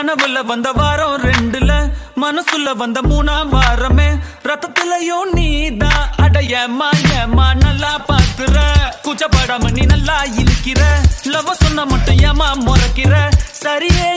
கனவுல வந்த வாரம் 2ல மனசுல வந்த 3ஆம் வாரமே ரத்தத்திலையும் நீதான் அடையமா ஏமா நல்லா பாக்குற கூச்சப்படாம நீ நல்லா இழுக்கிற லவ் சொன்ன மட்டும் ஏமா முறைக்கிற சரியே